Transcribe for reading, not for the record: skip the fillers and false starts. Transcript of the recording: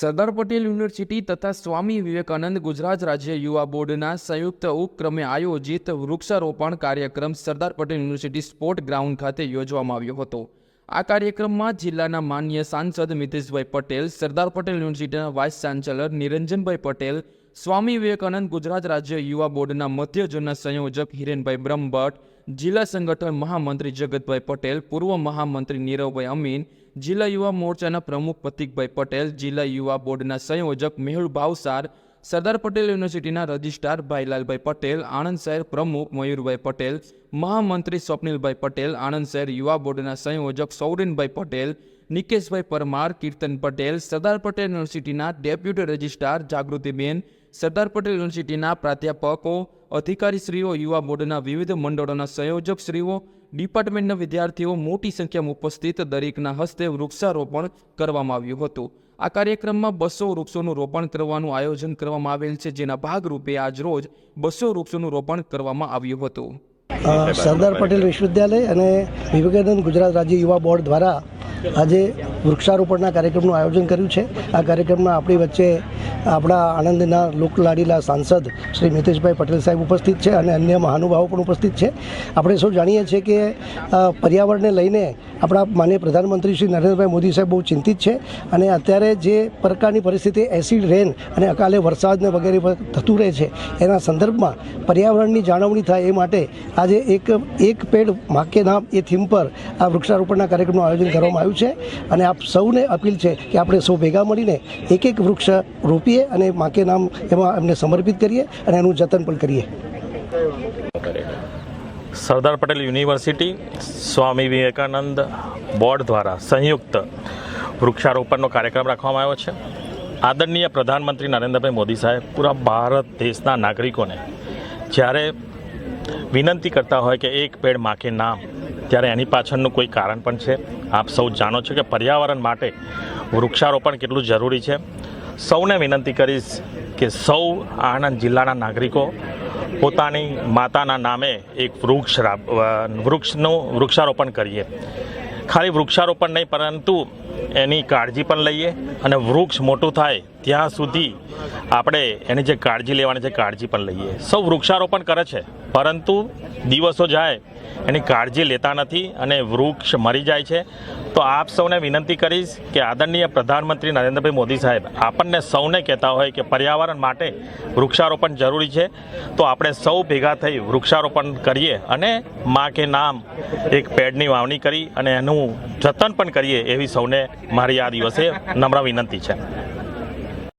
Sardar Patel university તથા સ્વામી વિવેકાનંદ ગુજરાત રાજ્ય યુવા બોર્ડના સંયુક્ત ઉપક્રમે આયોજિત વૃક્ષારોપણ કાર્યક્રમ Sardar Patel university sport ground ખાતે યોજવામાં આવ્યો હતો। આ કાર્યક્રમમાં જિલ્લાના માન્ય સાંસદ મિતેશભાઈ પટેલ, સરદાર પટેલ યુનિવર્સિટીના વાઇસ ચાન્સેલર નિરંજનભાઈ પટેલ, સ્વામી વિવેકાનંદ ગુજરાત રાજ્ય યુવા બોર્ડના મધ્ય ઝોનના સંયોજક હિરેનભાઈ બ્રહ્મભટ્ટ, જિલ્લા સંગઠન મહામંત્રી જગતભાઈ પટેલ, પૂર્વ મહામંત્રી નીરવભાઈ અમીન, જિલ્લા યુવા મોરચાના પ્રમુખ પ્રતિકભાઈ પટેલ, જિલ્લા યુવા બોર્ડના સંયોજક મેહુલ ભાવસાર, સરદાર પટેલ યુનિવર્સિટીના રજિસ્ટ્રાર ભાઈલાલભાઈ પટેલ, આણંદ શહેર પ્રમુખ મયુરભાઈ પટેલ, મહામંત્રી સ્વપ્નિલભાઈ પટેલ, આણંદ શહેર યુવા બોર્ડના સંયોજક સૌરેનભાઈ પટેલ, નિકેશભાઈ પરમાર, કીર્તન પટેલ, સરદાર પટેલ યુનિવર્સિટીના ડેપ્યુટી રજિસ્ટ્રાર જાગૃતિબેન, સરદાર પટેલ યુનિવર્સિટીના પ્રાધ્યાપકો, અધિકારીશ્રીઓ, યુવા બોર્ડના વિવિધ મંડળોના સંયોજકશ્રીઓ, ડિપાર્ટમેન્ટના વિદ્યાર્થીઓ મોટી સંખ્યામાં ઉપસ્થિત દરેકના હસ્તે વૃક્ષારોપણ કરવામાં આવ્યું હતું। આ કાર્યક્રમમાં 200 વૃક્ષોનું રોપણ કરવાનું આયોજન કરવામાં આવેલ છે, જેના ભાગરૂપે આજરોજ 200 વૃક્ષોનું રોપણ કરવામાં આવ્યું હતું। સરદાર પટેલ વિશ્વવિદ્યાલય અને વિવેકાનંદ ગુજરાત રાજ્ય યુવા બોર્ડ દ્વારા આજે વૃક્ષારોપણના કાર્યક્રમનું આયોજન કર્યું છે। આ કાર્યક્રમમાં આપણી વચ્ચે આપણા આણંદના લોકલાડીલા સાંસદ શ્રી મિતેશભાઈ પટેલ સાહેબ ઉપસ્થિત છે અને અન્ય મહાનુભાવો પણ ઉપસ્થિત છે। આપણે સૌ જાણીએ છીએ કે પર્યાવરણને લઈને આપણા માનનીય પ્રધાનમંત્રી શ્રી નરેન્દ્રભાઈ મોદી સાહેબ બહુ ચિંતિત છે અને અત્યારે જે પ્રકારની પરિસ્થિતિ એસિડ રેન અને અકાલે વરસાદને વગેરે થતું રહે છે, એના સંદર્ભમાં પર્યાવરણની જાળવણી થાય એ માટે આજે એક પેડ માં કે નામ એ થીમ પર આ વૃક્ષારોપણના કાર્યક્રમનું આયોજન કરવામાં આવ્યું છે અને આપ સૌને અપીલ છે કે આપણે સૌ ભેગા મળીને એક વૃક્ષ રોપીએ અને માં કે નામ એમાં એમને સમર્પિત કરીએ અને એનું જતન પણ કરીએ। સરદાર પટેલ યુનિવર્સિટી સ્વામી વિવેકાનંદ બોર્ડ દ્વારા સંયુક્ત વૃક્ષારોપણનો કાર્યક્રમ રાખવામાં આવ્યો છે। આદરણીય પ્રધાનમંત્રી નરેન્દ્રભાઈ મોદી સાહેબ પૂરા ભારત દેશના નાગરિકોને જ્યારે વિનંતી કરતા હોય કે એક પેડ માં કે નામ, ત્યારે એની પાછળનું કોઈ કારણ પણ છે। આપ સૌ જાણો છો કે પર્યાવરણ માટે વૃક્ષારોપણ કેટલું જરૂરી છે। સૌને વિનંતી કરીશ કે સૌ આણંદ જિલ્લાના નાગરિકો પોતાની માતાના નામે એક વૃક્ષનું વૃક્ષારોપણ કરીએ। ખાલી વૃક્ષારોપણ નહીં, પરંતુ એની કાળજી પણ લઈએ અને વૃક્ષ મોટું થાય ત્યાં સુધી આપણે એની જે કાળજી લેવાની છે કાળજી પણ લઈએ। સૌ વૃક્ષારોપણ કરે છે, પરંતુ દિવસો જાય એની કાળજી લેતા નથી અને વૃક્ષ મરી જાય છે। તો આપ સૌને વિનંતી કરીશ કે આદરણીય પ્રધાનમંત્રી નરેન્દ્રભાઈ મોદી સાહેબ આપણને સૌને કહેતા હોય કે પર્યાવરણ માટે વૃક્ષારોપણ જરૂરી છે, તો આપણે સૌ ભેગા થઈ વૃક્ષારોપણ કરીએ અને માં કે નામ એક પેડની વાવણી કરી અને એનું જતન પણ કરીએ, એવી સૌને મારી આ દિવસે નમ્ર વિનંતી છે।